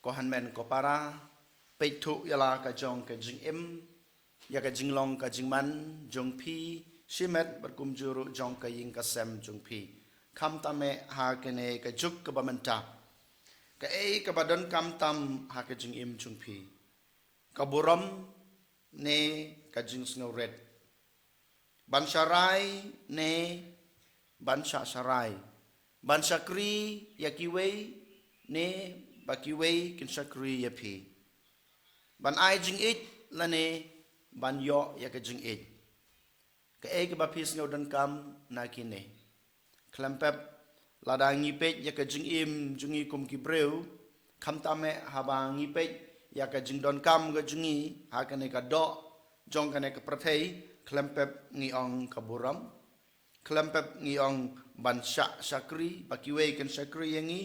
ko han men ko para pe thu yala ka jong ka jing im ya ka jing long ka jing man jong phi shimet bat kum juru jong ka ying ka sem jong phi kham ta me ha ke ne ka juk ka bamanta ka e ka badan kam tam ha ka jing im jong phi ka buram ne ka jing snow red ban sharai ne ban sha sharai ban shakri yakiwe ne bakiwe kin shakri yapi ban ai jing it lane ban yo yak jing it ka e ba pis ngo dan kam na kine klampep lada ngi pe yak jing im jungi kum ki breu kham ta me ha ba ngi pe yak jing don kam ga jungi ha ka ne ka do jong ka ne ka prathei klampep ngi ong ka buram klampep ngi ong ban sha shakri bakiwe kin shakri yangi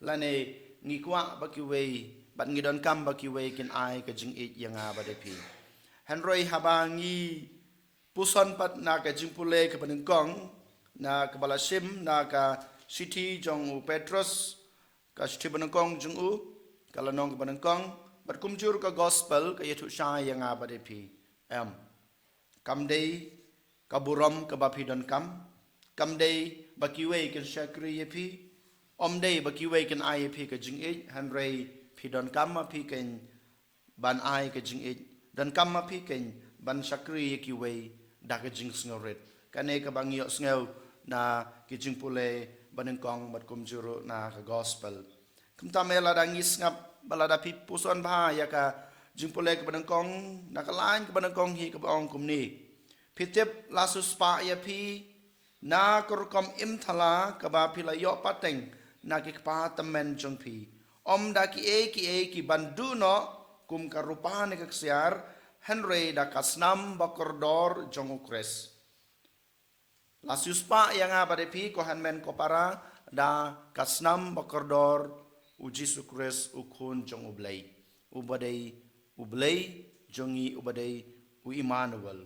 lane ngi kwa bakiwe ban ngi don kam bakiwe kin ai ka jing it yanga ba de pi henroi haba ngi puson pat na ka jing pule ka ban kong na ka balasim na ka city jong u petros ka city ban kong jung u kala nong ka ban kong bat kumjur ka gospel ka yetu sha yanga ba de pi kam dei ka buram ka ba pi don kam dei bakiwe kin shakri yepi om dei bakiwe kin ai yepi ka jing it hanrei pi don kam ma pi ken ban ai ka jing it don kam ma pi ken ban shakri yekiwe da ka jing snoret kane ka bangyo sneu na ki jing pule baneng kong bat kum juru na ka gospel kum ta mela dangis ngap balada pi puson ba ya ka jing pule ka baneng kong na ka lain ka baneng kong hi ka ong kum ni pitep lasus pa yepi na korkom im thala kaba pila yo pateng na ki pa tamen jong pi om da ki e ki bandu no kum ka rupa ne ka ksiar henre da kasnam bakordor jong ukres la suspa yang abade pi ko hanmen ko para da kasnam bakordor uji sukres ukun jong ublei ublei jongi ubadei u Emmanuel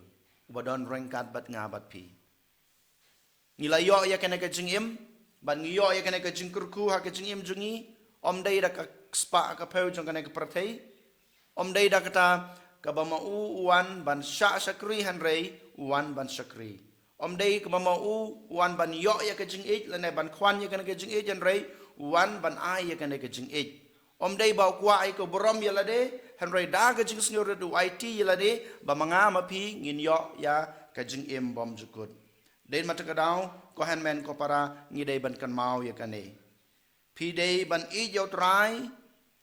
ubadon rengkat bat ngabat pi nilayo ya kena ka jing im ban ngiyo ya kena ka jing kurku ha ka jing im jungi om dai da ka spa ka peu jong kena ka prathei om dai da kata ka bama u wan ban sha shakri hanrei wan ban shakri om dai ka bama u wan ban yo ya ka jing it lane ban khwan ya kena ka jing it hanrei wan ban ai ya kena ka jing it om dai ba kwa ai ko borom ya lade hanrei da ka jing snyor du it ya lade ba manga ma pi ngin yo ya ka jing im bom jukut den matakadau ko hanmen ko para ngidei ban kan mau ya kane pi dei ban i yo trai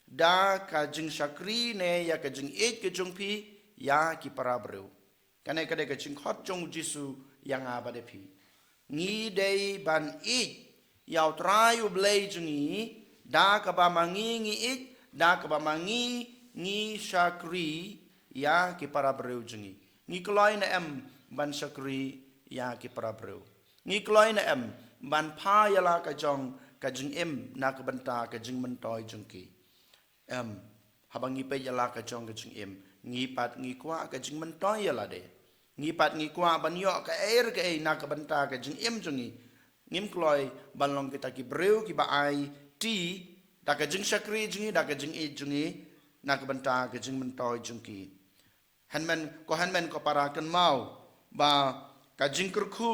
da ka jing shakri ne ya ka jing it ke jung pi ya ki para bru kane kade ka jing hot jong jisu yang abade pi ngidei ban i yo trai u blei jungi da ka ba mangi ngi it da ka ba mangi ngi shakri ya ki para bru jungi ngi kloi na em ban shakri ya ki prabreu ngi kloi na em ban pha yala ka jong ka jing em na ka banta ka jing man toy jong ki habangi pe yala ka jong ka jing em ngi pat ngi kwa ka jing man toy yala de ngi pat ngi kwa ban yo ka ka na ka banta ka jing em jongi ngim kloi ban long kita ki breu ki ba ai ti da ka jing shakri jongi da ka jing e jongi na ka banta ka jing man toy jong ki hanmen ko para kan mau ba ka jingkur khu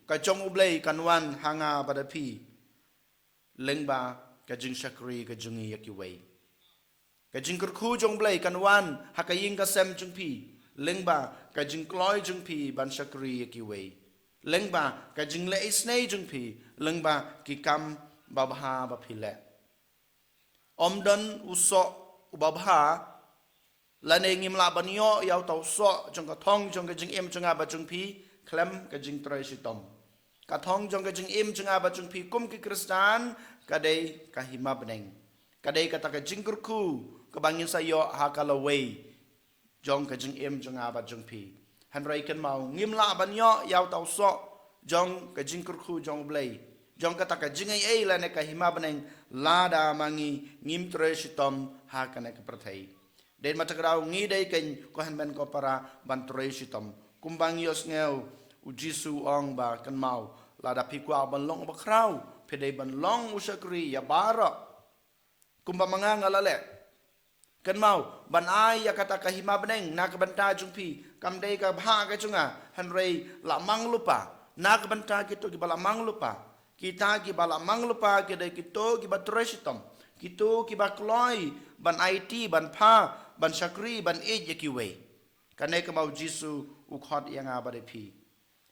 ka chong ublei kanwan hanga badapi lengba ka jing shakri ka jungi yakiwei ka jingkur khu jong blei kanwan hakaying ka sem jungpi lengba ka jing kloi jungpi ban shakri yakiwei lengba ka jing le isnei jungpi lengba ki kam babha bapile omdan uso ubabha lane ngimla banyo yaw taw so jong ka thong jong ka jing em jong ba jungpi klem ka jing trai sitom ka thong jong ka jing im jing aba jung pi kum ki kristan ka dei ka hima beneng ka dei ka ta ka jing kurku ka bangin sa yo ha ka lawei jong ka jing im jing aba jung pi han rai kan mau ngim la ban yo yaw taw so jong ka jing kurku jong blei jong ka ta ka jing ai la ne ka hima beneng la da mangi ngim trai sitom ha ka ne ka prathai den matagrau ngi dei ken ko han ben ko para ban trai sitom kumbang yos ngeu ujisu ong ba kan mau la da pikwa ban long ba krau pede ban long usakri ya bara kumba manga ngalale kan mau ban ai ya kata kahima beneng nak banta jungpi kam dei ka bha ka chunga hanrei la mang lupa nak banta kito ki bala mang lupa kita ki bala mang lupa ke dei kito ki batresitom kito ki bakloi ban IT ban pha ban sakri ban e ye ki we kanai ka mau jisu ukhot yang abade pi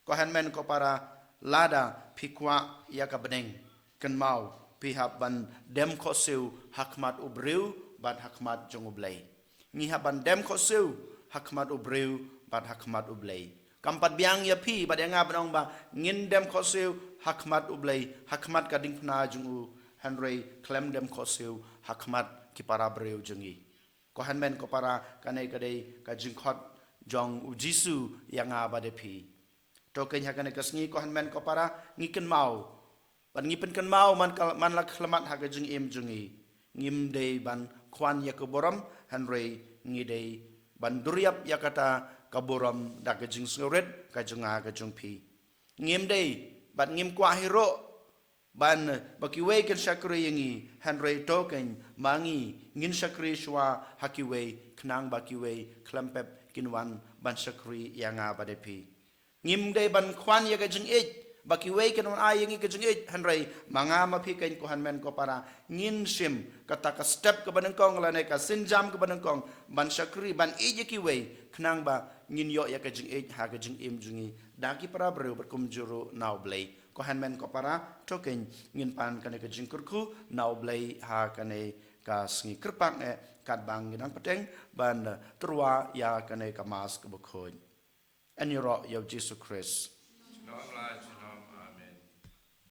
ko hanmen ko para lada pikwa ya ka beneng kan mau pihak ban dem ko seu hakmat ubreu ban hakmat jong ublei ngi haban dem ko seu hakmat ubreu ban hakmat ublei kampat biang ya pi bad yang abang ba ngin dem ko seu hakmat ublei hakmat kading pna jong u hanrei klem dem ko seu hakmat ki para breu jongi ko hanmen ko para kanai kadai ka jingkhot jong u jisu yang abade pi to ken hakane kasngi ko hanmen ko para ngiken mau ban ngipen kan mau man lak hlamat ha jing em jungi ngim dei ban kwan ya boram hanrei ngi dei ban duriap ya kata kaboram da ka jing snoret ka junga ka jungpi ngim dei ban ngim kwa hiro ban bakiwe ken shakri yangi hanrei token mangi ngin shakri shwa hakiwe knang bakiwe klampep kinwan ban shakri yanga badepi ngim dei ban kwan ya ka jing baki wei kan ai yang ikut jengit hanrai manga mapi kain ko hanmen ko para ngin sim kata ka step ke banengkong lane ka sinjam ke banengkong ban syakri ban ije ki wei knang ba ngin yo ya ka jengit ha ka jeng im jungi daki para bro berkum juru nau blai ko hanmen ko para token ngin pan kan ka jeng kurku nau blai ha kan ka sngi kerpak ne kat bang ngidang peteng ban terwa ya kan ka mas ke bukhoy en yoro yo Jesus Christ